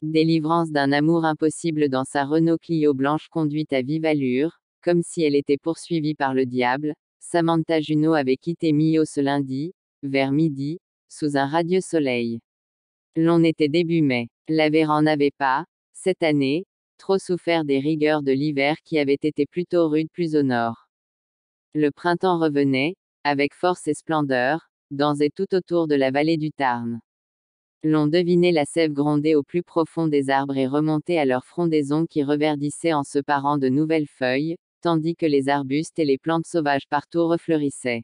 Délivrance d'un amour impossible dans sa Renault Clio blanche conduite à vive allure, comme si elle était poursuivie par le diable, Samantha Junot avait quitté Millau ce lundi, vers midi, sous un radieux soleil. L'on était début mai. L'Aveyron n'avait pas, cette année, trop souffert des rigueurs de l'hiver qui avait été plutôt rude plus au nord. Le printemps revenait, avec force et splendeur, dans et tout autour de la vallée du Tarn. L'on devinait la sève gronder au plus profond des arbres et remonter à leur frondaison qui reverdissait en se parant de nouvelles feuilles, tandis que les arbustes et les plantes sauvages partout refleurissaient.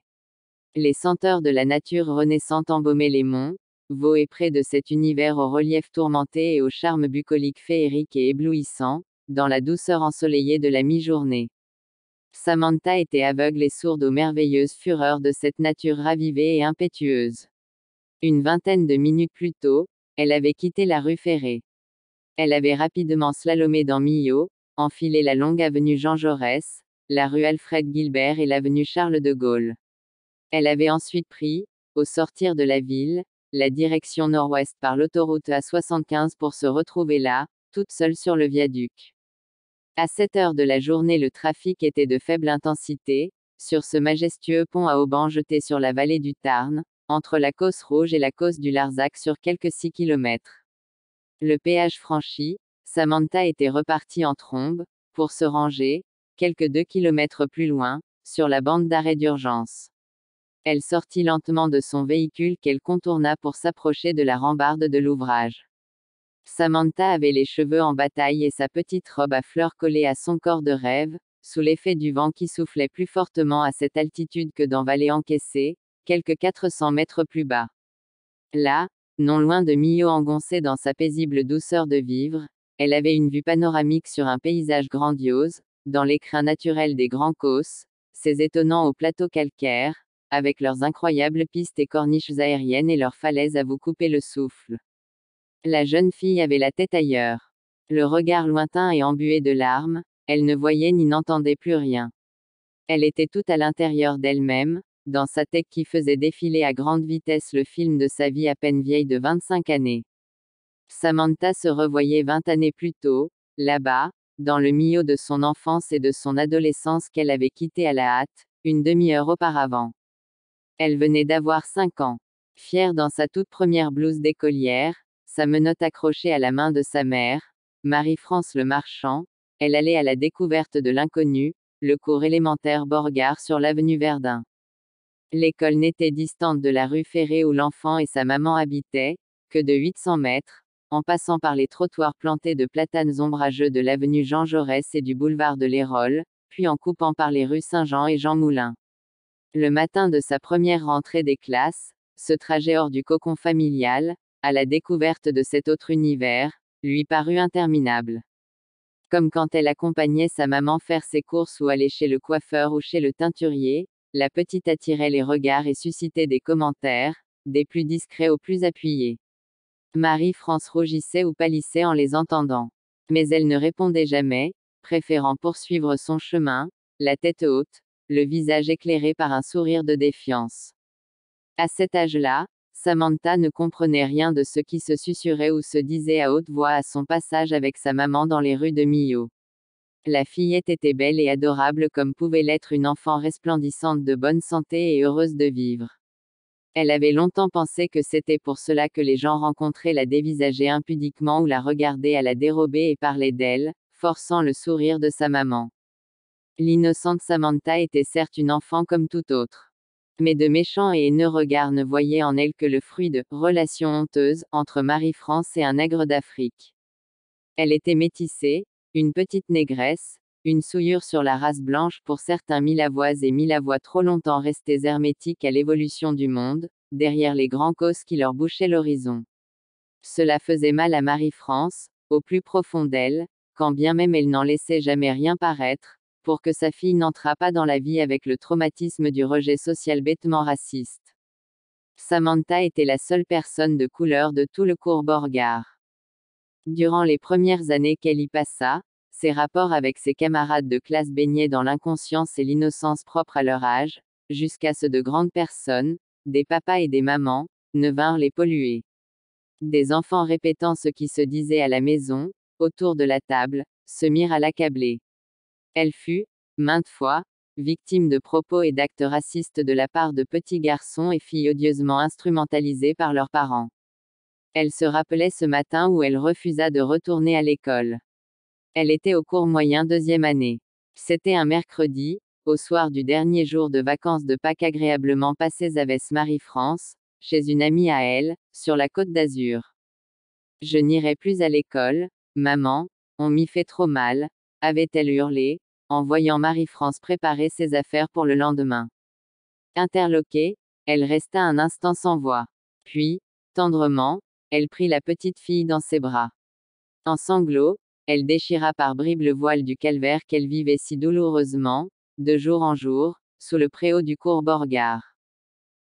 Les senteurs de la nature renaissante embaumaient les monts, vaux et près de cet univers au relief tourmenté et au charme bucolique féerique et éblouissant, dans la douceur ensoleillée de la mi-journée. Samantha était aveugle et sourde aux merveilleuses fureurs de cette nature ravivée et impétueuse. Une vingtaine de minutes plus tôt, elle avait quitté la rue Ferré. Elle avait rapidement slalomé dans Millau, enfilé la longue avenue Jean Jaurès, la rue Alfred Gilbert et l'avenue Charles de Gaulle. Elle avait ensuite pris, au sortir de la ville, la direction nord-ouest par l'autoroute A75 pour se retrouver là, toute seule sur le viaduc. À cette heure de la journée, le trafic était de faible intensité, sur ce majestueux pont à haubans jeté sur la vallée du Tarn, entre la Causse Rouge et la Causse du Larzac sur quelques 6 kilomètres. Le péage franchi, Samantha était repartie en trombe, pour se ranger, quelques 2 kilomètres plus loin, sur la bande d'arrêt d'urgence. Elle sortit lentement de son véhicule qu'elle contourna pour s'approcher de la rambarde de l'ouvrage. Samantha avait les cheveux en bataille et sa petite robe à fleurs collée à son corps de rêve, sous l'effet du vent qui soufflait plus fortement à cette altitude que dans Vallée encaissée, quelques 400 mètres plus bas. Là, non loin de Millau engoncée dans sa paisible douceur de vivre, elle avait une vue panoramique sur un paysage grandiose, dans l'écrin naturel des Grands Causses, ces étonnants hauts plateaux calcaires, avec leurs incroyables pistes et corniches aériennes et leurs falaises à vous couper le souffle. La jeune fille avait la tête ailleurs. Le regard lointain et embué de larmes, elle ne voyait ni n'entendait plus rien. Elle était toute à l'intérieur d'elle-même, dans sa tête qui faisait défiler à grande vitesse le film de sa vie à peine vieille de 25 années. Samantha se revoyait 20 années plus tôt, là-bas, dans le milieu de son enfance et de son adolescence qu'elle avait quitté à la hâte, une demi-heure auparavant. Elle venait d'avoir 5 ans. Fière dans sa toute première blouse d'écolière, sa menotte accrochée à la main de sa mère, Marie-France le marchand, elle allait à la découverte de l'inconnu, le cours élémentaire Borgard sur l'avenue Verdun. L'école n'était distante de la rue Ferré où l'enfant et sa maman habitaient, que de 800 mètres, en passant par les trottoirs plantés de platanes ombrageux de l'avenue Jean Jaurès et du boulevard de l'Hérolle, puis en coupant par les rues Saint-Jean et Jean Moulin. Le matin de sa première rentrée des classes, ce trajet hors du cocon familial, à la découverte de cet autre univers, lui parut interminable. Comme quand elle accompagnait sa maman faire ses courses ou aller chez le coiffeur ou chez le teinturier, la petite attirait les regards et suscitait des commentaires, des plus discrets aux plus appuyés. Marie-France rougissait ou pâlissait en les entendant. Mais elle ne répondait jamais, préférant poursuivre son chemin, la tête haute, le visage éclairé par un sourire de défiance. À cet âge-là, Samantha ne comprenait rien de ce qui se susurrait ou se disait à haute voix à son passage avec sa maman dans les rues de Millau. La fillette était belle et adorable comme pouvait l'être une enfant resplendissante de bonne santé et heureuse de vivre. Elle avait longtemps pensé que c'était pour cela que les gens rencontraient la dévisager impudiquement ou la regardaient à la dérobée et parlaient d'elle, forçant le sourire de sa maman. L'innocente Samantha était certes une enfant comme toute autre. Mais de méchants et haineux regards ne voyaient en elle que le fruit de relations honteuses entre Marie-France et un nègre d'Afrique. Elle était métissée, une petite négresse, une souillure sur la race blanche pour certains Milavoises et Milavois trop longtemps restés hermétiques à l'évolution du monde, derrière les grands causses qui leur bouchaient l'horizon. Cela faisait mal à Marie-France, au plus profond d'elle, quand bien même elle n'en laissait jamais rien paraître, pour que sa fille n'entrât pas dans la vie avec le traumatisme du rejet social bêtement raciste. Samantha était la seule personne de couleur de tout le cours Borgard. Durant les premières années qu'elle y passa, ses rapports avec ses camarades de classe baignaient dans l'inconscience et l'innocence propre à leur âge, jusqu'à ce de grandes personnes, des papas et des mamans, ne vinrent les polluer. Des enfants répétant ce qui se disait à la maison, autour de la table, se mirent à l'accabler. Elle fut, maintes fois, victime de propos et d'actes racistes de la part de petits garçons et filles odieusement instrumentalisés par leurs parents. Elle se rappelait ce matin où elle refusa de retourner à l'école. Elle était au cours moyen deuxième année. C'était un mercredi, au soir du dernier jour de vacances de Pâques agréablement passées avec Marie-France, chez une amie à elle, sur la Côte d'Azur. Je n'irai plus à l'école, maman, on m'y fait trop mal, avait-elle hurlé, en voyant Marie-France préparer ses affaires pour le lendemain. Interloquée, elle resta un instant sans voix. Puis, tendrement, elle prit la petite fille dans ses bras. En sanglots, elle déchira par bribes le voile du calvaire qu'elle vivait si douloureusement, de jour en jour, sous le préau du cours Borgard.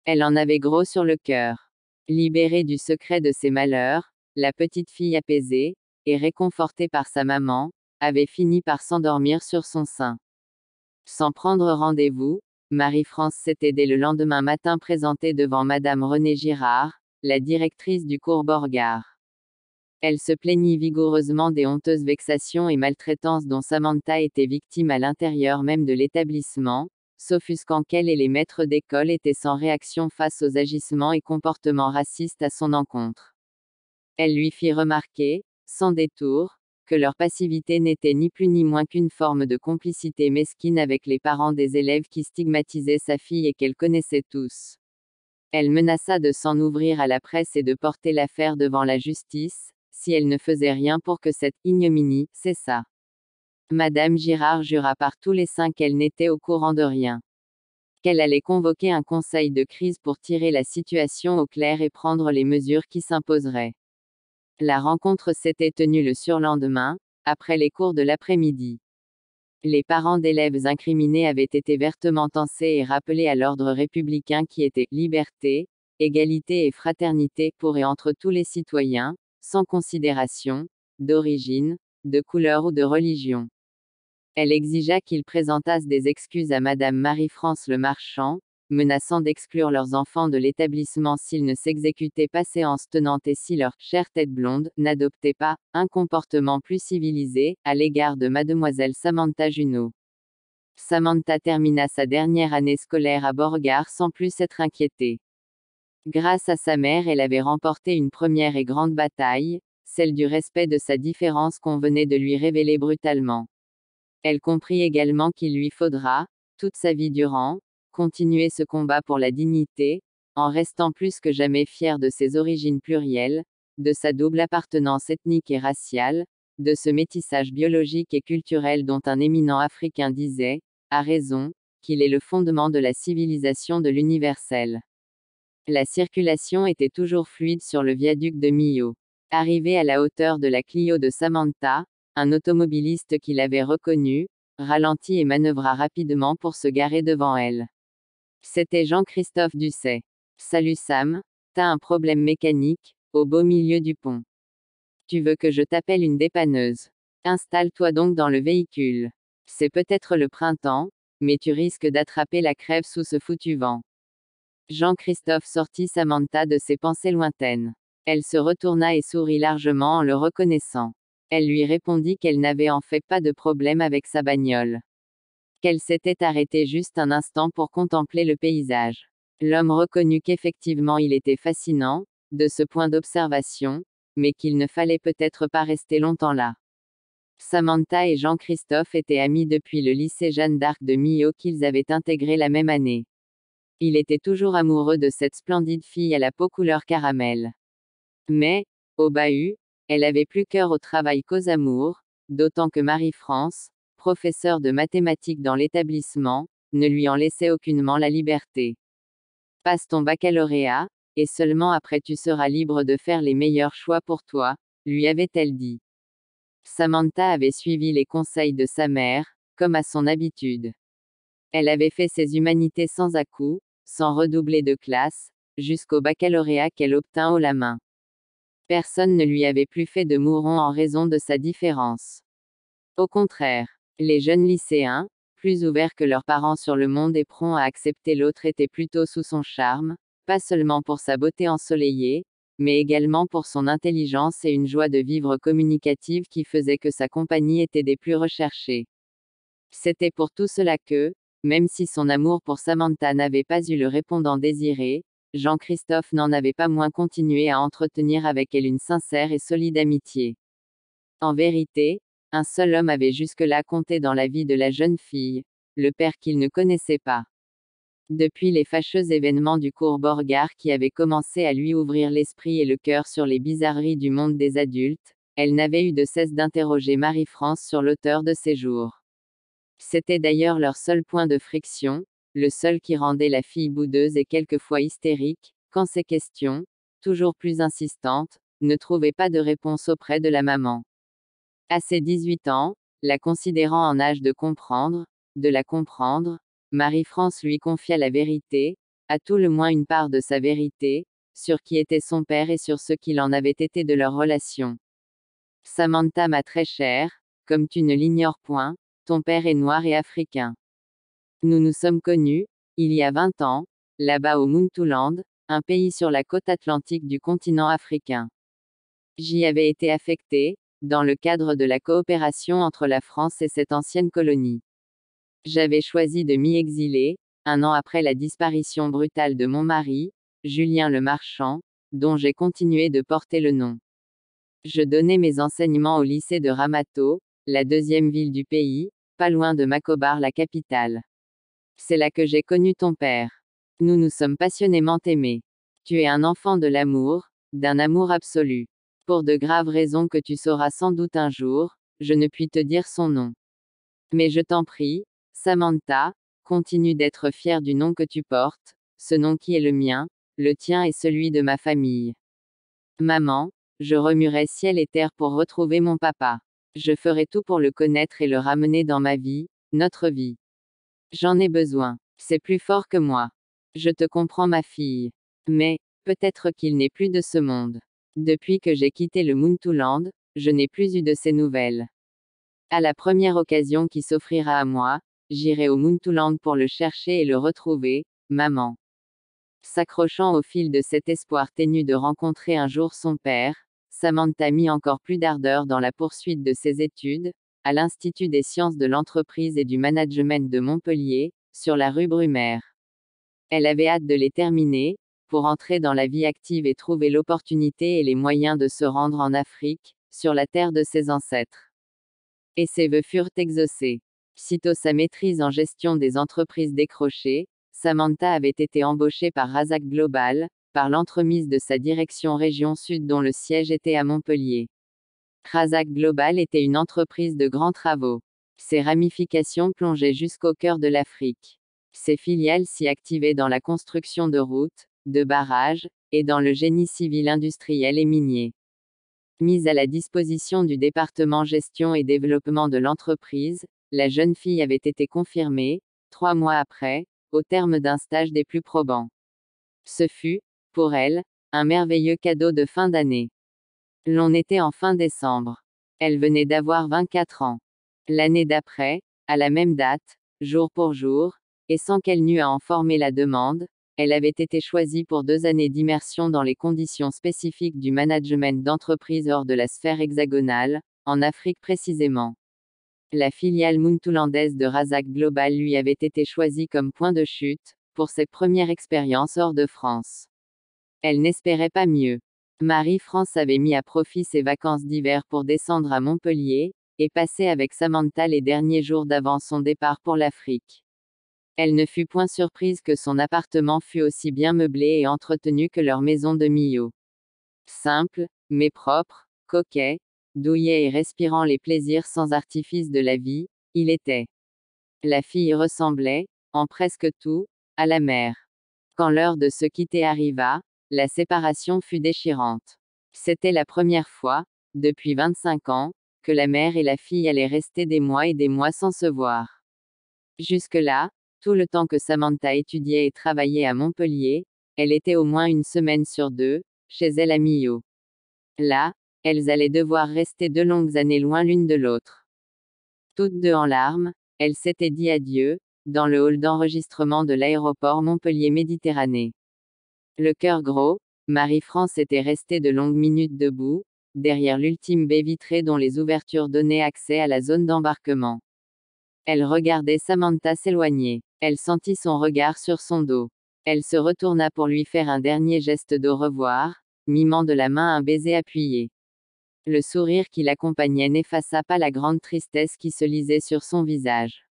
Elle en avait gros sur le cœur. Libérée du secret de ses malheurs, la petite fille apaisée, et réconfortée par sa maman, avait fini par s'endormir sur son sein. Sans prendre rendez-vous, Marie-France s'était dès le lendemain matin présentée devant Madame Renée Girard, la directrice du cours Borgard. Elle se plaignit vigoureusement des honteuses vexations et maltraitances dont Samantha était victime à l'intérieur même de l'établissement, s'offusquant qu'elle et les maîtres d'école étaient sans réaction face aux agissements et comportements racistes à son encontre. Elle lui fit remarquer, sans détour, que leur passivité n'était ni plus ni moins qu'une forme de complicité mesquine avec les parents des élèves qui stigmatisaient sa fille et qu'elle connaissait tous. Elle menaça de s'en ouvrir à la presse et de porter l'affaire devant la justice, si elle ne faisait rien pour que cette ignominie cessât. Madame Girard jura par tous les saints qu'elle n'était au courant de rien. Qu'elle allait convoquer un conseil de crise pour tirer la situation au clair et prendre les mesures qui s'imposeraient. La rencontre s'était tenue le surlendemain, après les cours de l'après-midi. Les parents d'élèves incriminés avaient été vertement tensés et rappelés à l'ordre républicain qui était liberté, égalité et fraternité pour et entre tous les citoyens, sans considération d'origine, de couleur ou de religion. Elle exigea qu'ils présentassent des excuses à Madame Marie-France Le Marchand, menaçant d'exclure leurs enfants de l'établissement s'ils ne s'exécutaient pas séance tenante et si leur chère tête blonde n'adoptait pas un comportement plus civilisé à l'égard de Mademoiselle Samantha Junot. Samantha termina sa dernière année scolaire à Borgard sans plus être inquiétée. Grâce à sa mère, elle avait remporté une première et grande bataille, celle du respect de sa différence qu'on venait de lui révéler brutalement. Elle comprit également qu'il lui faudra, toute sa vie durant, continuer ce combat pour la dignité, en restant plus que jamais fière de ses origines plurielles, de sa double appartenance ethnique et raciale, de ce métissage biologique et culturel dont un éminent africain disait, à raison, qu'il est le fondement de la civilisation de l'universel. La circulation était toujours fluide sur le viaduc de Millau. Arrivé à la hauteur de la Clio de Samantha, un automobiliste qui l'avait reconnu, ralentit et manœuvra rapidement pour se garer devant elle. C'était Jean-Christophe Ducet. Salut Sam, t'as un problème mécanique, au beau milieu du pont. Tu veux que je t'appelle une dépanneuse? Installe-toi donc dans le véhicule. C'est peut-être le printemps, mais tu risques d'attraper la crève sous ce foutu vent. Jean-Christophe sortit Samantha de ses pensées lointaines. Elle se retourna et sourit largement en le reconnaissant. Elle lui répondit qu'elle n'avait en fait pas de problème avec sa bagnole. Qu'elle s'était arrêtée juste un instant pour contempler le paysage. L'homme reconnut qu'effectivement il était fascinant, de ce point d'observation, mais qu'il ne fallait peut-être pas rester longtemps là. Samantha et Jean-Christophe étaient amis depuis le lycée Jeanne d'Arc de Millau qu'ils avaient intégré la même année. Il était toujours amoureux de cette splendide fille à la peau couleur caramel. Mais, au bahut, elle avait plus cœur au travail qu'aux amours, d'autant que Marie-France, professeure de mathématiques dans l'établissement, ne lui en laissait aucunement la liberté. Passe ton baccalauréat, et seulement après tu seras libre de faire les meilleurs choix pour toi, lui avait-elle dit. Samantha avait suivi les conseils de sa mère, comme à son habitude. Elle avait fait ses humanités sans à-coups, sans redoubler de classe, jusqu'au baccalauréat qu'elle obtint haut la main. Personne ne lui avait plus fait de mouron en raison de sa différence. Au contraire, les jeunes lycéens, plus ouverts que leurs parents sur le monde et prompts à accepter l'autre étaient plutôt sous son charme, pas seulement pour sa beauté ensoleillée, mais également pour son intelligence et une joie de vivre communicative qui faisait que sa compagnie était des plus recherchées. C'était pour tout cela que, même si son amour pour Samantha n'avait pas eu le répondant désiré, Jean-Christophe n'en avait pas moins continué à entretenir avec elle une sincère et solide amitié. En vérité, un seul homme avait jusque-là compté dans la vie de la jeune fille, le père qu'il ne connaissait pas. Depuis les fâcheux événements du cours Borgard qui avaient commencé à lui ouvrir l'esprit et le cœur sur les bizarreries du monde des adultes, elle n'avait eu de cesse d'interroger Marie-France sur l'auteur de ces jours. C'était d'ailleurs leur seul point de friction, le seul qui rendait la fille boudeuse et quelquefois hystérique, quand ces questions, toujours plus insistantes, ne trouvaient pas de réponse auprès de la maman. À ses 18 ans, la considérant en âge de comprendre, de la comprendre, Marie-France lui confia la vérité, à tout le moins une part de sa vérité, sur qui était son père et sur ce qu'il en avait été de leur relation. Samantha m'a très chère, comme tu ne l'ignores point, ton père est noir et africain. Nous nous sommes connus, il y a 20 ans, là-bas au Muntouland, un pays sur la côte atlantique du continent africain. J'y avais été affecté, dans le cadre de la coopération entre la France et cette ancienne colonie. J'avais choisi de m'y exiler, un an après la disparition brutale de mon mari, Julien le Marchand, dont j'ai continué de porter le nom. Je donnais mes enseignements au lycée de Ramato, la deuxième ville du pays, pas loin de Macobar la capitale. C'est là que j'ai connu ton père. Nous nous sommes passionnément aimés. Tu es un enfant de l'amour, d'un amour absolu. Pour de graves raisons que tu sauras sans doute un jour, je ne puis te dire son nom. Mais je t'en prie, Samantha, continue d'être fière du nom que tu portes, ce nom qui est le mien, le tien et celui de ma famille. Maman, je remuerai ciel et terre pour retrouver mon papa. Je ferai tout pour le connaître et le ramener dans ma vie, notre vie. J'en ai besoin. C'est plus fort que moi. Je te comprends ma fille. Mais, peut-être qu'il n'est plus de ce monde. Depuis que j'ai quitté le Muntouland, je n'ai plus eu de ses nouvelles. À la première occasion qui s'offrira à moi, j'irai au Muntouland pour le chercher et le retrouver, maman. S'accrochant au fil de cet espoir ténu de rencontrer un jour son père, Samantha mit encore plus d'ardeur dans la poursuite de ses études, à l'Institut des sciences de l'entreprise et du management de Montpellier, sur la rue Brumaire. Elle avait hâte de les terminer, pour entrer dans la vie active et trouver l'opportunité et les moyens de se rendre en Afrique, sur la terre de ses ancêtres. Et ses vœux furent exaucés. Sitôt sa maîtrise en gestion des entreprises décrochée, Samantha avait été embauchée par Razak Global, par l'entremise de sa direction région Sud dont le siège était à Montpellier. Razak Global était une entreprise de grands travaux. Ses ramifications plongeaient jusqu'au cœur de l'Afrique. Ses filiales s'y activaient dans la construction de routes, de barrages, et dans le génie civil industriel et minier. Mise à la disposition du département gestion et développement de l'entreprise, la jeune fille avait été confirmée, 3 mois après, au terme d'un stage des plus probants. Ce fut, pour elle, un merveilleux cadeau de fin d'année. L'on était en fin décembre. Elle venait d'avoir 24 ans. L'année d'après, à la même date, jour pour jour, et sans qu'elle n'eût à en former la demande, elle avait été choisie pour 2 années d'immersion dans les conditions spécifiques du management d'entreprise hors de la sphère hexagonale, en Afrique précisément. La filiale muntoulandaise de Razak Global lui avait été choisie comme point de chute, pour cette première expérience hors de France. Elle n'espérait pas mieux. Marie-France avait mis à profit ses vacances d'hiver pour descendre à Montpellier, et passer avec Samantha les derniers jours d'avant son départ pour l'Afrique. Elle ne fut point surprise que son appartement fût aussi bien meublé et entretenu que leur maison de Millau. Simple, mais propre, coquet, douillet et respirant les plaisirs sans artifice de la vie, il était. La fille ressemblait, en presque tout, à la mère. Quand l'heure de se quitter arriva, la séparation fut déchirante. C'était la première fois, depuis 25 ans, que la mère et la fille allaient rester des mois et des mois sans se voir. Jusque-là, tout le temps que Samantha étudiait et travaillait à Montpellier, elle était au moins une semaine sur 2, chez elle à Millau. Là, elles allaient devoir rester 2 longues années loin l'une de l'autre. Toutes deux en larmes, elles s'étaient dit adieu, dans le hall d'enregistrement de l'aéroport Montpellier-Méditerranée. Le cœur gros, Marie-France était restée de longues minutes debout, derrière l'ultime baie vitrée dont les ouvertures donnaient accès à la zone d'embarquement. Elle regardait Samantha s'éloigner. Elle sentit son regard sur son dos. Elle se retourna pour lui faire un dernier geste d'au revoir, mimant de la main un baiser appuyé. Le sourire qui l'accompagnait n'effaça pas la grande tristesse qui se lisait sur son visage.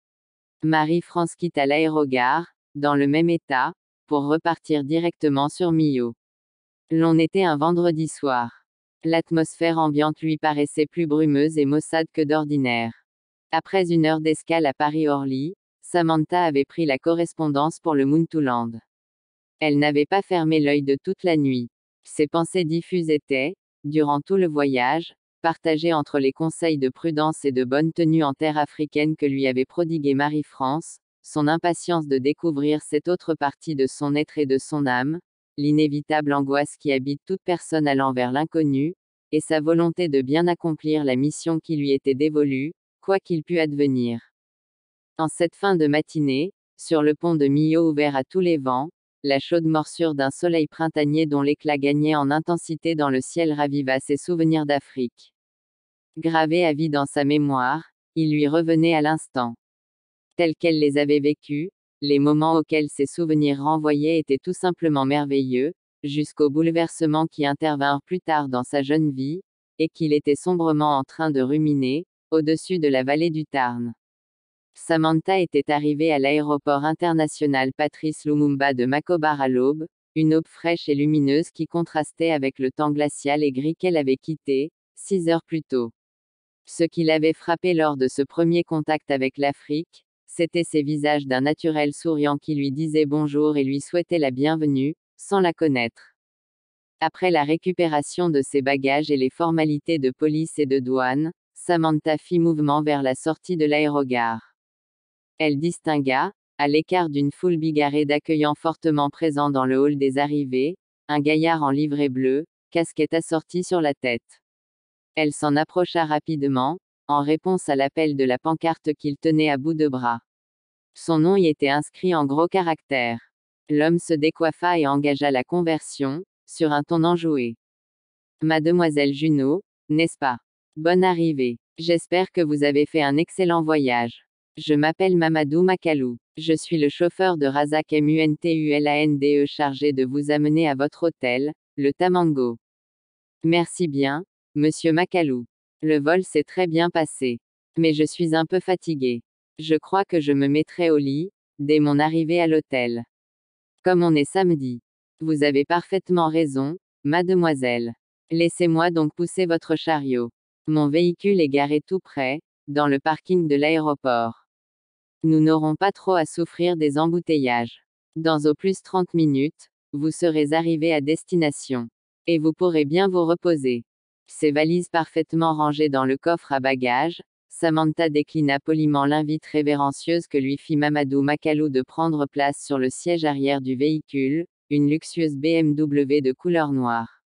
Marie-France quitta l'aérogare, dans le même état, pour repartir directement sur Millau. L'on était un vendredi soir. L'atmosphère ambiante lui paraissait plus brumeuse et maussade que d'ordinaire. Après une heure d'escale à Paris-Orly, Samantha avait pris la correspondance pour le Moontoland. Elle n'avait pas fermé l'œil de toute la nuit. Ses pensées diffuses étaient, durant tout le voyage, partagées entre les conseils de prudence et de bonne tenue en terre africaine que lui avait prodigué Marie-France, son impatience de découvrir cette autre partie de son être et de son âme, l'inévitable angoisse qui habite toute personne allant vers l'inconnu, et sa volonté de bien accomplir la mission qui lui était dévolue, quoi qu'il pût advenir. En cette fin de matinée, sur le pont de Millau ouvert à tous les vents, la chaude morsure d'un soleil printanier dont l'éclat gagnait en intensité dans le ciel raviva ses souvenirs d'Afrique. Gravés à vie dans sa mémoire, ils lui revenaient à l'instant. Tels qu'elle les avait vécus, les moments auxquels ces souvenirs renvoyaient étaient tout simplement merveilleux, jusqu'aux bouleversements qui intervinrent plus tard dans sa jeune vie, et qu'il était sombrement en train de ruminer, au-dessus de la vallée du Tarn. Samantha était arrivée à l'aéroport international Patrice Lumumba de Macobar à l'aube, une aube fraîche et lumineuse qui contrastait avec le temps glacial et gris qu'elle avait quitté, 6 heures plus tôt. Ce qui l'avait frappé lors de ce premier contact avec l'Afrique, c'était ces visages d'un naturel souriant qui lui disaient bonjour et lui souhaitaient la bienvenue, sans la connaître. Après la récupération de ses bagages et les formalités de police et de douane, Samantha fit mouvement vers la sortie de l'aérogare. Elle distingua, à l'écart d'une foule bigarrée d'accueillants fortement présents dans le hall des arrivées, un gaillard en livrée bleue, casquette assortie sur la tête. Elle s'en approcha rapidement, en réponse à l'appel de la pancarte qu'il tenait à bout de bras. Son nom y était inscrit en gros caractères. L'homme se décoiffa et engagea la conversion, sur un ton enjoué. Mademoiselle Junot, n'est-ce pas? Bonne arrivée. J'espère que vous avez fait un excellent voyage. Je m'appelle Mamadou Makalou. Je suis le chauffeur de Razak Muntulande chargé de vous amener à votre hôtel, le Tamango. Merci bien, monsieur Makalou. Le vol s'est très bien passé. Mais je suis un peu fatigué. Je crois que je me mettrai au lit, dès mon arrivée à l'hôtel. Comme on est samedi. Vous avez parfaitement raison, mademoiselle. Laissez-moi donc pousser votre chariot. Mon véhicule est garé tout près, dans le parking de l'aéroport. Nous n'aurons pas trop à souffrir des embouteillages. Dans au plus 30 minutes, vous serez arrivé à destination. Et vous pourrez bien vous reposer. Ses valises parfaitement rangées dans le coffre à bagages, Samantha déclina poliment l'invite révérencieuse que lui fit Mamadou Makalou de prendre place sur le siège arrière du véhicule, une luxueuse BMW de couleur noire.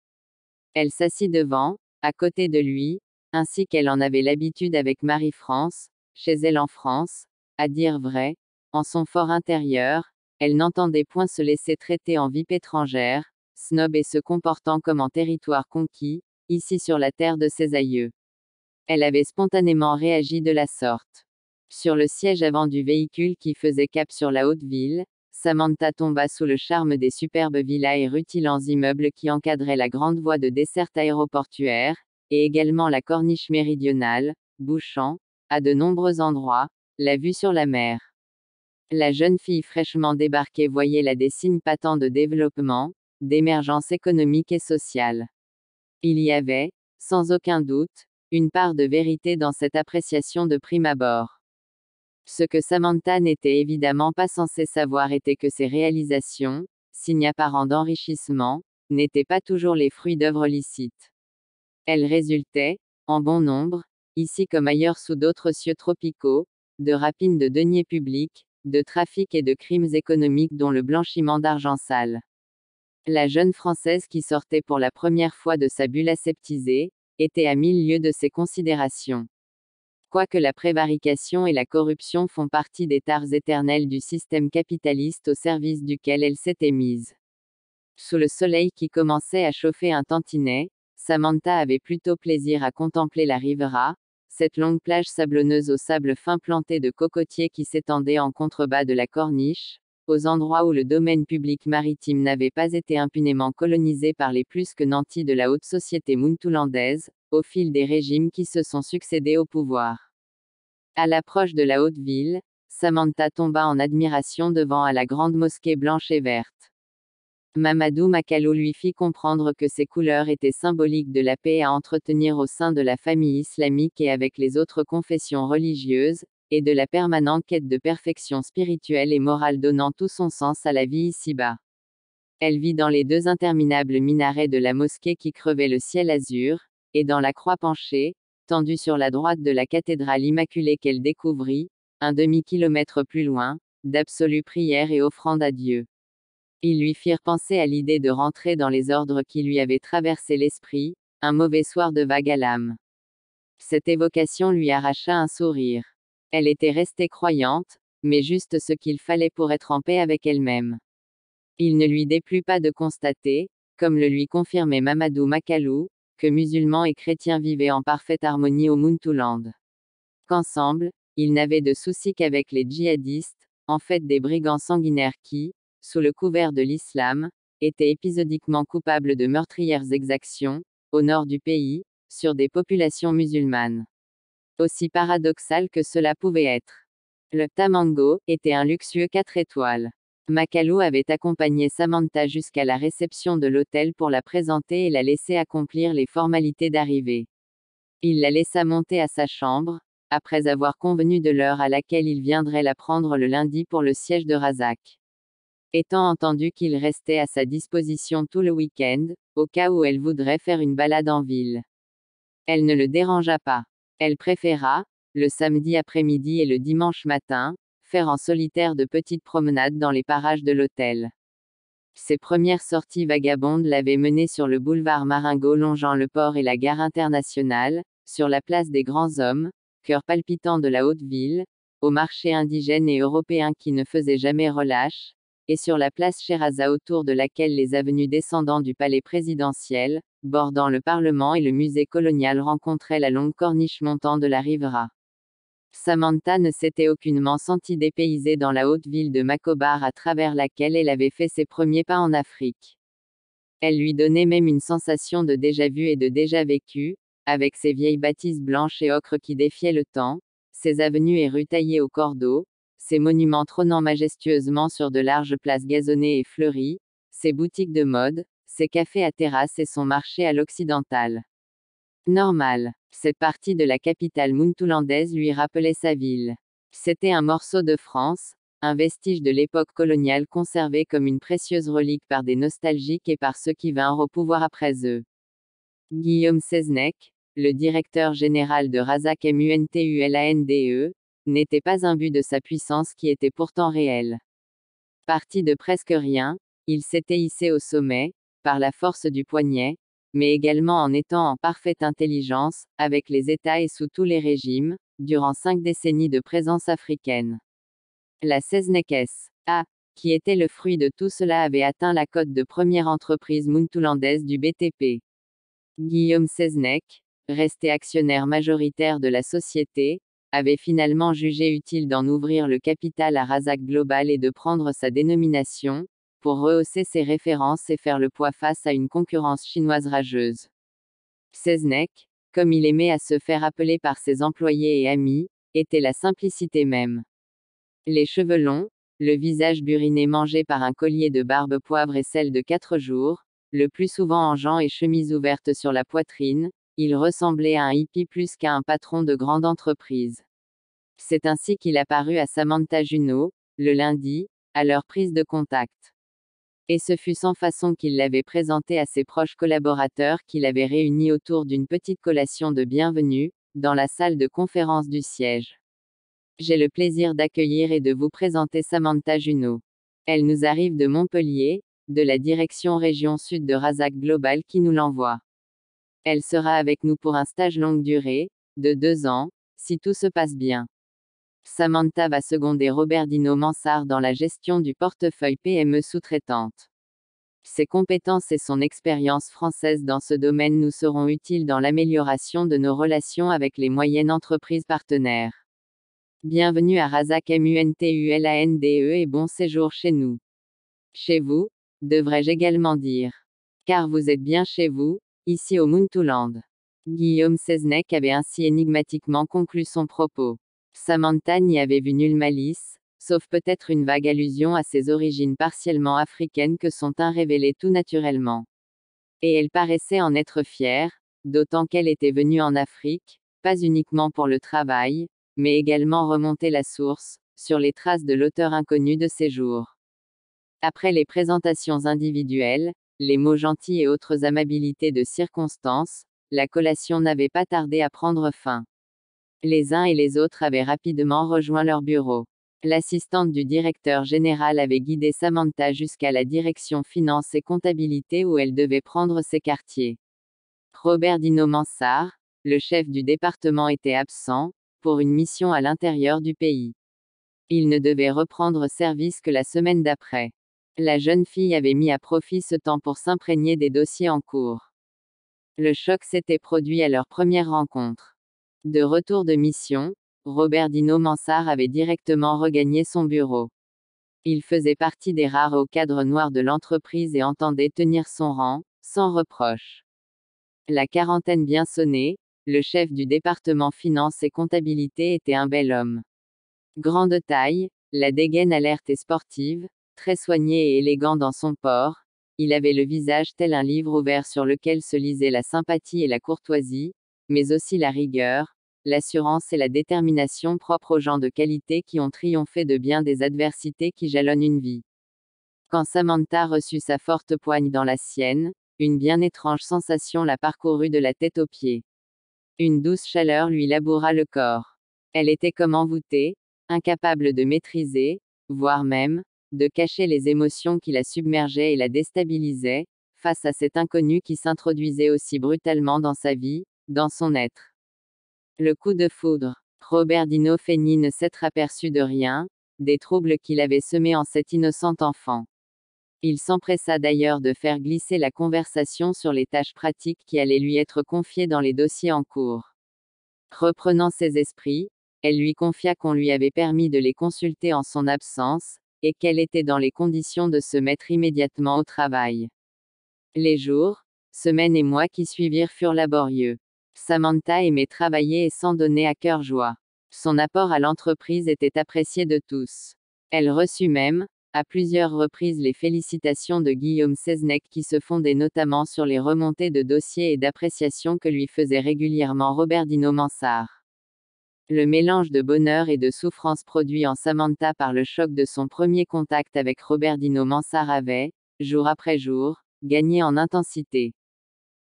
Elle s'assit devant, à côté de lui, ainsi qu'elle en avait l'habitude avec Marie-France, chez elle en France. À dire vrai, en son fort intérieur, elle n'entendait point se laisser traiter en VIP étrangère, snob et se comportant comme en territoire conquis, ici sur la terre de ses aïeux. Elle avait spontanément réagi de la sorte. Sur le siège avant du véhicule qui faisait cap sur la haute ville, Samantha tomba sous le charme des superbes villas et rutilants immeubles qui encadraient la grande voie de desserte aéroportuaire, et également la corniche méridionale, bouchant, à de nombreux endroits, la vue sur la mer. La jeune fille fraîchement débarquée voyait là des signes patents de développement, d'émergence économique et sociale. Il y avait, sans aucun doute, une part de vérité dans cette appréciation de prime abord. Ce que Samantha n'était évidemment pas censée savoir était que ces réalisations, signes apparents d'enrichissement, n'étaient pas toujours les fruits d'œuvres licites. Elles résultaient, en bon nombre, ici comme ailleurs sous d'autres cieux tropicaux, de rapines de deniers publics, de trafics et de crimes économiques dont le blanchiment d'argent sale. La jeune Française qui sortait pour la première fois de sa bulle aseptisée, était à 1000 lieues de ces considérations. Quoique la prévarication et la corruption font partie des tares éternelles du système capitaliste au service duquel elle s'était mise. Sous le soleil qui commençait à chauffer un tantinet, Samantha avait plutôt plaisir à contempler la Rivera, cette longue plage sablonneuse au sable fin plantée de cocotiers qui s'étendait en contrebas de la corniche, aux endroits où le domaine public maritime n'avait pas été impunément colonisé par les plus que nantis de la haute société muntoulandaise, au fil des régimes qui se sont succédés au pouvoir. À l'approche de la haute ville, Samantha tomba en admiration devant la grande mosquée blanche et verte. Mamadou Makalo lui fit comprendre que ces couleurs étaient symboliques de la paix à entretenir au sein de la famille islamique et avec les autres confessions religieuses, et de la permanente quête de perfection spirituelle et morale donnant tout son sens à la vie ici-bas. Elle vit dans les deux interminables minarets de la mosquée qui crevaient le ciel azur, et dans la croix penchée, tendue sur la droite de la cathédrale immaculée qu'elle découvrit, un demi-kilomètre plus loin, d'absolues prières et offrandes à Dieu. Ils lui firent penser à l'idée de rentrer dans les ordres qui lui avaient traversé l'esprit, un mauvais soir de vague à l'âme. Cette évocation lui arracha un sourire. Elle était restée croyante, mais juste ce qu'il fallait pour être en paix avec elle-même. Il ne lui déplut pas de constater, comme le lui confirmait Mamadou Makalo, que musulmans et chrétiens vivaient en parfaite harmonie au Muntouland. Qu'ensemble, ils n'avaient de souci qu'avec les djihadistes, en fait des brigands sanguinaires qui, sous le couvert de l'islam, étaient épisodiquement coupables de meurtrières exactions, au nord du pays, sur des populations musulmanes. Aussi paradoxal que cela pouvait être. Le Tamango était un luxueux 4 étoiles. Makalo avait accompagné Samantha jusqu'à la réception de l'hôtel pour la présenter et la laisser accomplir les formalités d'arrivée. Il la laissa monter à sa chambre, après avoir convenu de l'heure à laquelle il viendrait la prendre le lundi pour le siège de Razak. Étant entendu qu'il restait à sa disposition tout le week-end, au cas où elle voudrait faire une balade en ville. Elle ne le dérangea pas. Elle préféra, le samedi après-midi et le dimanche matin, faire en solitaire de petites promenades dans les parages de l'hôtel. Ses premières sorties vagabondes l'avaient menée sur le boulevard Marengo longeant le port et la gare internationale, sur la place des grands hommes, cœur palpitant de la haute ville, au marché indigène et européen qui ne faisait jamais relâche, et sur la place Sheraza autour de laquelle les avenues descendant du palais présidentiel, bordant le Parlement et le musée colonial rencontraient la longue corniche montant de la Rivera. Samantha ne s'était aucunement sentie dépaysée dans la haute ville de Macobar à travers laquelle elle avait fait ses premiers pas en Afrique. Elle lui donnait même une sensation de déjà-vu et de déjà-vécu, avec ses vieilles bâtisses blanches et ocres qui défiaient le temps, ses avenues et rues taillées au cordeau, ses monuments trônant majestueusement sur de larges places gazonnées et fleuries, ses boutiques de mode, ses cafés à terrasse et son marché à l'occidental. Normal. Cette partie de la capitale muntoulandaise lui rappelait sa ville. C'était un morceau de France, un vestige de l'époque coloniale conservé comme une précieuse relique par des nostalgiques et par ceux qui vinrent au pouvoir après eux. Guillaume Seznec, le directeur général de Razak Muntulande, n'était pas imbu de sa puissance qui était pourtant réelle. Parti de presque rien, il s'était hissé au sommet, par la force du poignet, mais également en étant en parfaite intelligence, avec les États et sous tous les régimes, durant 5 décennies de présence africaine. La Seznec-SA, qui était le fruit de tout cela, avait atteint la cote de première entreprise muntoulandaise du BTP. Guillaume Seznec, resté actionnaire majoritaire de la société, avait finalement jugé utile d'en ouvrir le capital à Razak Global et de prendre sa dénomination, pour rehausser ses références et faire le poids face à une concurrence chinoise rageuse. Seznec, comme il aimait à se faire appeler par ses employés et amis, était la simplicité même. Les cheveux longs, le visage buriné mangé par un collier de barbe poivre et sel de 4 jours, le plus souvent en jean et chemise ouverte sur la poitrine, il ressemblait à un hippie plus qu'à un patron de grande entreprise. C'est ainsi qu'il apparut à Samantha Junot, le lundi, à leur prise de contact. Et ce fut sans façon qu'il l'avait présenté à ses proches collaborateurs qu'il avait réunis autour d'une petite collation de bienvenue, dans la salle de conférence du siège. J'ai le plaisir d'accueillir et de vous présenter Samantha Junot. Elle nous arrive de Montpellier, de la direction région sud de Razak Global qui nous l'envoie. Elle sera avec nous pour un stage longue durée, de 2 ans, si tout se passe bien. Samantha va seconder Robert Dino Mansart dans la gestion du portefeuille PME sous-traitante. Ses compétences et son expérience française dans ce domaine nous seront utiles dans l'amélioration de nos relations avec les moyennes entreprises partenaires. Bienvenue à Razak Muntulande et bon séjour chez nous. Chez vous, devrais-je également dire. Car vous êtes bien chez vous, ici au Muntulande. Guillaume Seznec avait ainsi énigmatiquement conclu son propos. Samantha n'y avait vu nulle malice, sauf peut-être une vague allusion à ses origines partiellement africaines que son teint révélait tout naturellement. Et elle paraissait en être fière, d'autant qu'elle était venue en Afrique, pas uniquement pour le travail, mais également remonter la source, sur les traces de l'auteur inconnu de ses jours. Après les présentations individuelles, les mots gentils et autres amabilités de circonstance, la collation n'avait pas tardé à prendre fin. Les uns et les autres avaient rapidement rejoint leur bureau. L'assistante du directeur général avait guidé Samantha jusqu'à la direction finance et comptabilité où elle devait prendre ses quartiers. Robert Dino Mansart, le chef du département, était absent, pour une mission à l'intérieur du pays. Il ne devait reprendre service que la semaine d'après. La jeune fille avait mis à profit ce temps pour s'imprégner des dossiers en cours. Le choc s'était produit à leur première rencontre. De retour de mission, Robert Dino Mansart avait directement regagné son bureau. Il faisait partie des rares hauts cadres noirs de l'entreprise et entendait tenir son rang, sans reproche. La quarantaine bien sonnée, le chef du département finance et comptabilité était un bel homme. Grand de taille, la dégaine alerte et sportive, très soigné et élégant dans son port, il avait le visage tel un livre ouvert sur lequel se lisaient la sympathie et la courtoisie, mais aussi la rigueur, l'assurance et la détermination propres aux gens de qualité qui ont triomphé de bien des adversités qui jalonnent une vie. Quand Samantha reçut sa forte poigne dans la sienne, une bien étrange sensation la parcourut de la tête aux pieds. Une douce chaleur lui laboura le corps. Elle était comme envoûtée, incapable de maîtriser, voire même, de cacher les émotions qui la submergeaient et la déstabilisaient, face à cet inconnu qui s'introduisait aussi brutalement dans sa vie, dans son être. Le coup de foudre. Robert Dino feignit ne s'être aperçu de rien, des troubles qu'il avait semés en cet innocent enfant. Il s'empressa d'ailleurs de faire glisser la conversation sur les tâches pratiques qui allaient lui être confiées dans les dossiers en cours. Reprenant ses esprits, elle lui confia qu'on lui avait permis de les consulter en son absence, et qu'elle était dans les conditions de se mettre immédiatement au travail. Les jours, semaines et mois qui suivirent furent laborieux. Samantha aimait travailler et s'en donnait à cœur joie. Son apport à l'entreprise était apprécié de tous. Elle reçut même, à plusieurs reprises, les félicitations de Guillaume Seznec qui se fondaient notamment sur les remontées de dossiers et d'appréciation que lui faisait régulièrement Robert Dino Mansart. Le mélange de bonheur et de souffrance produit en Samantha par le choc de son premier contact avec Robert Dino Mansart avait, jour après jour, gagné en intensité.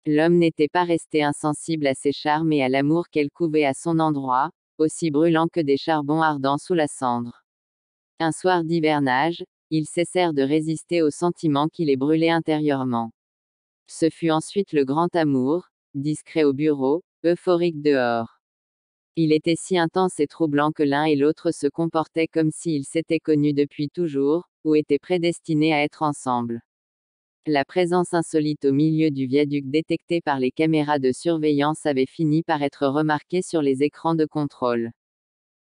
L'homme n'était pas resté insensible à ses charmes et à l'amour qu'elle couvait à son endroit, aussi brûlant que des charbons ardents sous la cendre. Un soir d'hivernage, ils cessèrent de résister aux sentiments qui les brûlaient intérieurement. Ce fut ensuite le grand amour, discret au bureau, euphorique dehors. Il était si intense et troublant que l'un et l'autre se comportaient comme s'ils s'étaient connus depuis toujours, ou étaient prédestinés à être ensemble. La présence insolite au milieu du viaduc détectée par les caméras de surveillance avait fini par être remarquée sur les écrans de contrôle.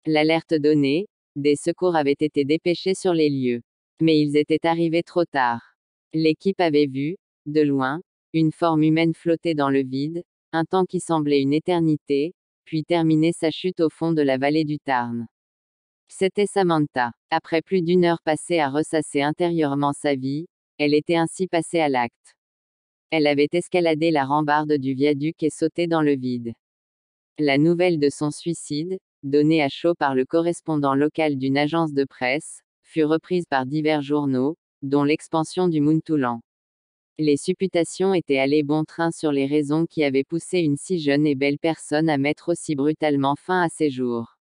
L'alerte donnée, des secours avaient été dépêchés sur les lieux. Mais ils étaient arrivés trop tard. L'équipe avait vu, de loin, une forme humaine flotter dans le vide, un temps qui semblait une éternité, puis terminer sa chute au fond de la vallée du Tarn. C'était Samantha. Après plus d'une heure passée à ressasser intérieurement sa vie, elle était ainsi passée à l'acte. Elle avait escaladé la rambarde du viaduc et sauté dans le vide. La nouvelle de son suicide, donnée à chaud par le correspondant local d'une agence de presse, fut reprise par divers journaux, dont l'Expansion du Muntulande. Les supputations étaient allées bon train sur les raisons qui avaient poussé une si jeune et belle personne à mettre aussi brutalement fin à ses jours.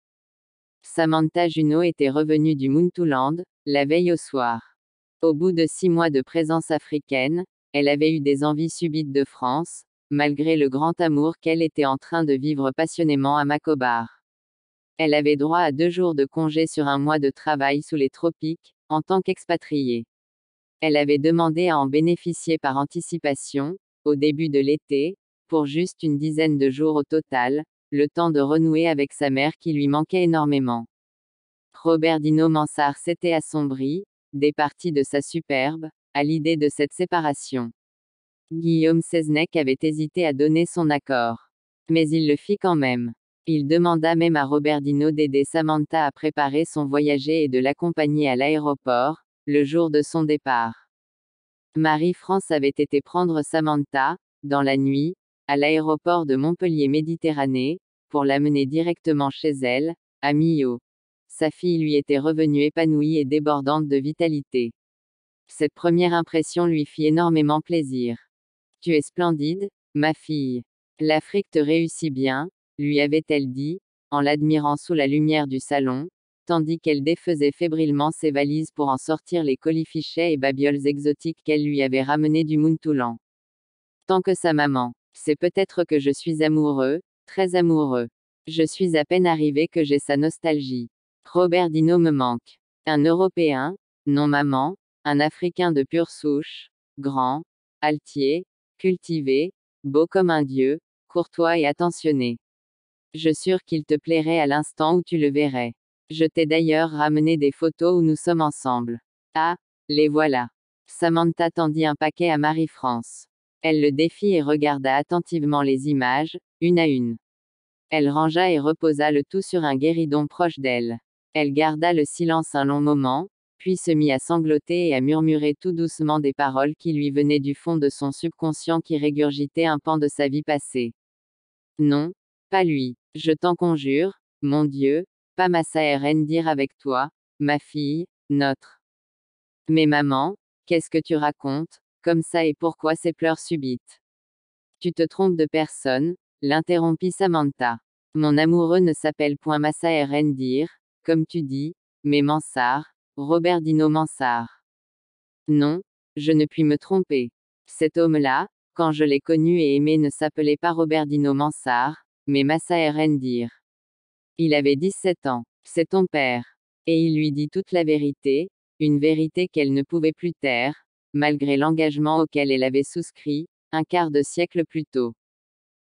Samantha Junot était revenue du Muntulande, la veille au soir. Au bout de 6 mois de présence africaine, elle avait eu des envies subites de France, malgré le grand amour qu'elle était en train de vivre passionnément à Macobar. Elle avait droit à 2 jours de congé sur un mois de travail sous les tropiques, en tant qu'expatriée. Elle avait demandé à en bénéficier par anticipation, au début de l'été, pour juste une dizaine de jours au total, le temps de renouer avec sa mère qui lui manquait énormément. Robert-Dino Mansart s'était assombri, départi de sa superbe, à l'idée de cette séparation. Guillaume Seznec avait hésité à donner son accord. Mais il le fit quand même. Il demanda même à Robert-Dino d'aider Samantha à préparer son voyager et de l'accompagner à l'aéroport, le jour de son départ. Marie-France avait été prendre Samantha, dans la nuit, à l'aéroport de Montpellier-Méditerranée, pour l'amener directement chez elle, à Millau. Sa fille lui était revenue épanouie et débordante de vitalité. Cette première impression lui fit énormément plaisir. Tu es splendide, ma fille. L'Afrique te réussit bien, lui avait-elle dit, en l'admirant sous la lumière du salon, tandis qu'elle défaisait fébrilement ses valises pour en sortir les colifichets et babioles exotiques qu'elle lui avait ramenés du Muntoulan. Tant que sa maman. C'est peut-être que je suis amoureux, très amoureux. Je suis à peine arrivé que j'ai sa nostalgie. Robert-Dino me manque. Un Européen, non maman, un Africain de pure souche, grand, altier, cultivé, beau comme un dieu, courtois et attentionné. Je jure qu'il te plairait à l'instant où tu le verrais. Je t'ai d'ailleurs ramené des photos où nous sommes ensemble. Ah, les voilà. Samantha tendit un paquet à Marie-France. Elle le défit et regarda attentivement les images, une à une. Elle rangea et reposa le tout sur un guéridon proche d'elle. Elle garda le silence un long moment, puis se mit à sangloter et à murmurer tout doucement des paroles qui lui venaient du fond de son subconscient qui régurgitait un pan de sa vie passée. Non, pas lui. Je t'en conjure, mon Dieu, pas Massaer Ndir avec toi, ma fille, notre. Mais maman, qu'est-ce que tu racontes, comme ça et pourquoi ces pleurs subites? Tu te trompes de personne, l'interrompit Samantha. Mon amoureux ne s'appelle point Massaer Ndir, comme tu dis, mais Mansart, Robert-Dino Mansart. Non, je ne puis me tromper. Cet homme-là, quand je l'ai connu et aimé ne s'appelait pas Robert-Dino Mansart, mais Massaer Ndir. Il avait 17 ans. C'est ton père. Et il lui dit toute la vérité, une vérité qu'elle ne pouvait plus taire, malgré l'engagement auquel elle avait souscrit, un quart de siècle plus tôt.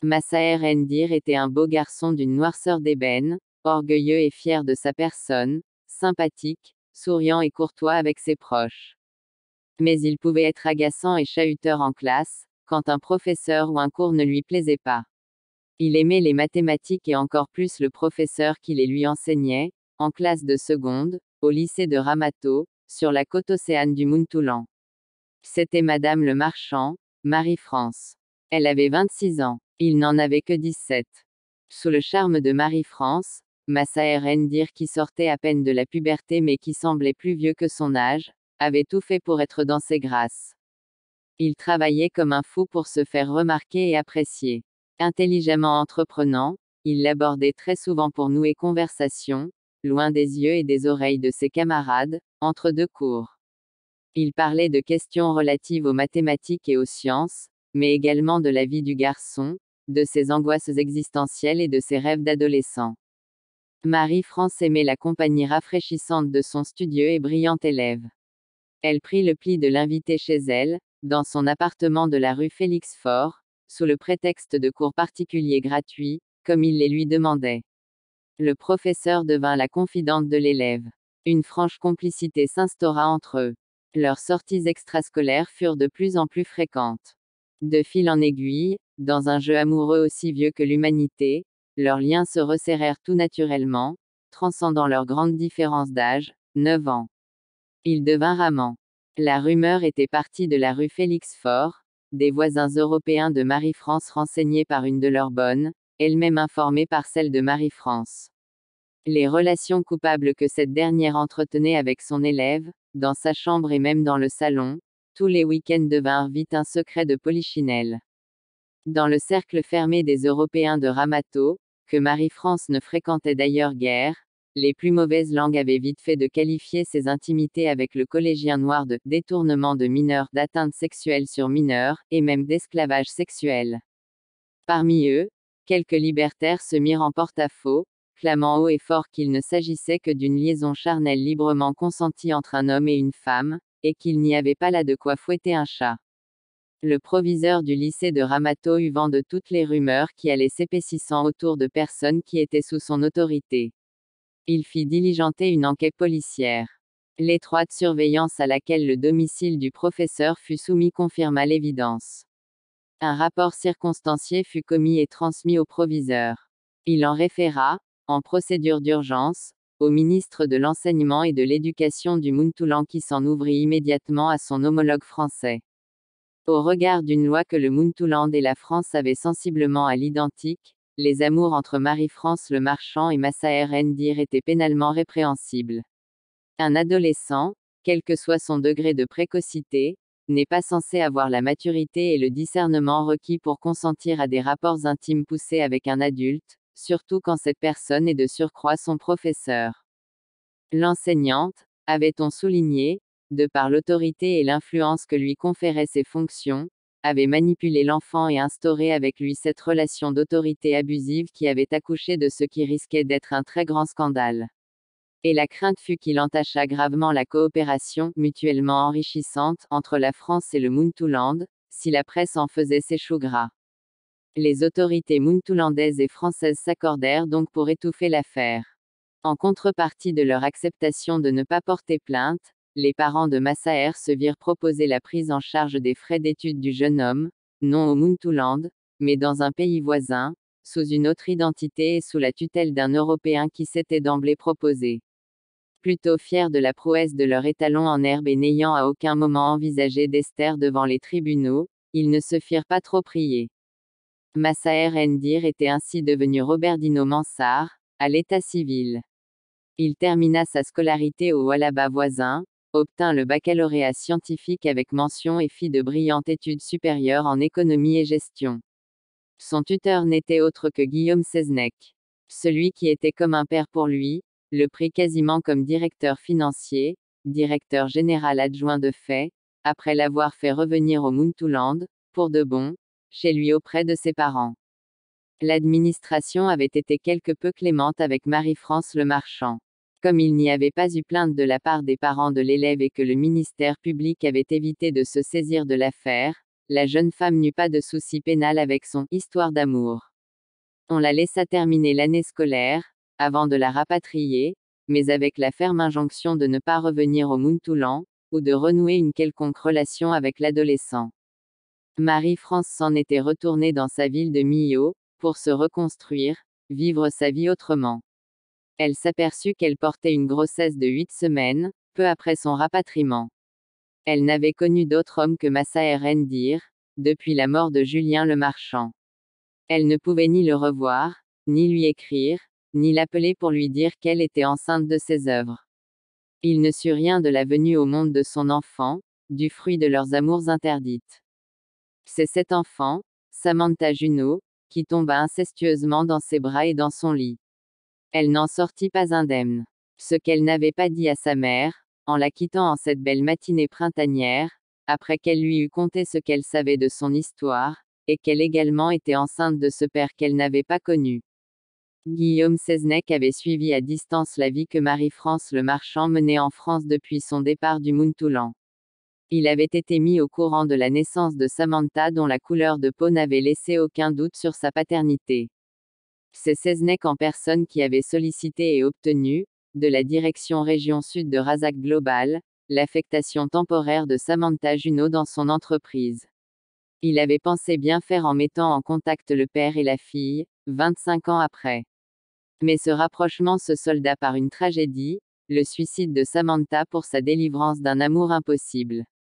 Massaer Ndir était un beau garçon d'une noirceur d'ébène, orgueilleux et fier de sa personne, sympathique, souriant et courtois avec ses proches. Mais il pouvait être agaçant et chahuteur en classe, quand un professeur ou un cours ne lui plaisait pas. Il aimait les mathématiques et encore plus le professeur qui les lui enseignait, en classe de seconde, au lycée de Ramato, sur la côte océane du Muntoulan. C'était Madame le Marchand, Marie-France. Elle avait 26 ans. Il n'en avait que 17. Sous le charme de Marie-France, Massaer Ndir qui sortait à peine de la puberté mais qui semblait plus vieux que son âge, avait tout fait pour être dans ses grâces. Il travaillait comme un fou pour se faire remarquer et apprécier. Intelligemment entreprenant, il l'abordait très souvent pour nouer conversation, loin des yeux et des oreilles de ses camarades, entre deux cours. Il parlait de questions relatives aux mathématiques et aux sciences, mais également de la vie du garçon, de ses angoisses existentielles et de ses rêves d'adolescent. Marie-France aimait la compagnie rafraîchissante de son studieux et brillant élève. Elle prit le pli de l'inviter chez elle, dans son appartement de la rue Félix-Faure, sous le prétexte de cours particuliers gratuits, comme il les lui demandait. Le professeur devint la confidente de l'élève. Une franche complicité s'instaura entre eux. Leurs sorties extrascolaires furent de plus en plus fréquentes. De fil en aiguille, dans un jeu amoureux aussi vieux que l'humanité, leurs liens se resserrèrent tout naturellement, transcendant leur grande différence d'âge, 9 ans. Ils devinrent amants. La rumeur était partie de la rue Félix-Faure, des voisins européens de Marie-France renseignés par une de leurs bonnes, elle-même informée par celle de Marie-France. Les relations coupables que cette dernière entretenait avec son élève, dans sa chambre et même dans le salon, tous les week-ends devinrent vite un secret de polichinelle. Dans le cercle fermé des Européens de Ramato, que Marie-France ne fréquentait d'ailleurs guère, les plus mauvaises langues avaient vite fait de qualifier ses intimités avec le collégien noir de détournement de mineurs, d'atteinte sexuelle sur mineurs, et même d'esclavage sexuel. Parmi eux, quelques libertaires se mirent en porte-à-faux, clamant haut et fort qu'il ne s'agissait que d'une liaison charnelle librement consentie entre un homme et une femme, et qu'il n'y avait pas là de quoi fouetter un chat. Le proviseur du lycée de Ramato eut vent de toutes les rumeurs qui allaient s'épaississant autour de personnes qui étaient sous son autorité. Il fit diligenter une enquête policière. L'étroite surveillance à laquelle le domicile du professeur fut soumis confirma l'évidence. Un rapport circonstancié fut commis et transmis au proviseur. Il en référa, en procédure d'urgence, au ministre de l'Enseignement et de l'Éducation du Munthulan qui s'en ouvrit immédiatement à son homologue français. Au regard d'une loi que le Munthuland et la France avaient sensiblement à l'identique, les amours entre Marie-France le Marchand et Massaër Ndir étaient pénalement répréhensibles. Un adolescent, quel que soit son degré de précocité, n'est pas censé avoir la maturité et le discernement requis pour consentir à des rapports intimes poussés avec un adulte, surtout quand cette personne est de surcroît son professeur. L'enseignante, avait-on souligné, de par l'autorité et l'influence que lui conféraient ses fonctions, avait manipulé l'enfant et instauré avec lui cette relation d'autorité abusive qui avait accouché de ce qui risquait d'être un très grand scandale. Et la crainte fut qu'il entachât gravement la coopération, mutuellement enrichissante, entre la France et le Munthuland, si la presse en faisait ses choux gras. Les autorités munthulandaises et françaises s'accordèrent donc pour étouffer l'affaire. En contrepartie de leur acceptation de ne pas porter plainte, les parents de Massaër se virent proposer la prise en charge des frais d'études du jeune homme, non au Munthuland, mais dans un pays voisin, sous une autre identité et sous la tutelle d'un Européen qui s'était d'emblée proposé. Plutôt fiers de la prouesse de leur étalon en herbe et n'ayant à aucun moment envisagé d'ester devant les tribunaux, ils ne se firent pas trop prier. Massaër Ndir était ainsi devenu Roberdino Mansart, à l'état civil. Il termina sa scolarité au Walaba voisin, obtint le baccalauréat scientifique avec mention et fit de brillantes études supérieures en économie et gestion. Son tuteur n'était autre que Guillaume Seznec. Celui qui était comme un père pour lui, le prit quasiment comme directeur financier, directeur général adjoint de fait, après l'avoir fait revenir au Munthuland, pour de bon, chez lui auprès de ses parents. L'administration avait été quelque peu clémente avec Marie-France le Marchand. Comme il n'y avait pas eu plainte de la part des parents de l'élève et que le ministère public avait évité de se saisir de l'affaire, la jeune femme n'eut pas de souci pénal avec son « histoire d'amour ». On la laissa terminer l'année scolaire, avant de la rapatrier, mais avec la ferme injonction de ne pas revenir au Munthulan, ou de renouer une quelconque relation avec l'adolescent. Marie-France s'en était retournée dans sa ville de Millau, pour se reconstruire, vivre sa vie autrement. Elle s'aperçut qu'elle portait une grossesse de 8 semaines, peu après son rapatriement. Elle n'avait connu d'autre homme que Massaër Ndir, depuis la mort de Julien le Marchand. Elle ne pouvait ni le revoir, ni lui écrire, ni l'appeler pour lui dire qu'elle était enceinte de ses œuvres. Il ne sut rien de la venue au monde de son enfant, du fruit de leurs amours interdites. C'est cet enfant, Samantha Junot, qui tomba incestueusement dans ses bras et dans son lit. Elle n'en sortit pas indemne. Ce qu'elle n'avait pas dit à sa mère, en la quittant en cette belle matinée printanière, après qu'elle lui eut conté ce qu'elle savait de son histoire, et qu'elle également était enceinte de ce père qu'elle n'avait pas connu. Guillaume Seznec avait suivi à distance la vie que Marie-France le Marchand menait en France depuis son départ du Munthulan. Il avait été mis au courant de la naissance de Samantha dont la couleur de peau n'avait laissé aucun doute sur sa paternité. C'est Seznec en personne qui avait sollicité et obtenu, de la direction région sud de Razak Global, l'affectation temporaire de Samantha Junot dans son entreprise. Il avait pensé bien faire en mettant en contact le père et la fille, 25 ans après. Mais ce rapprochement se solda par une tragédie, le suicide de Samantha pour sa délivrance d'un amour impossible.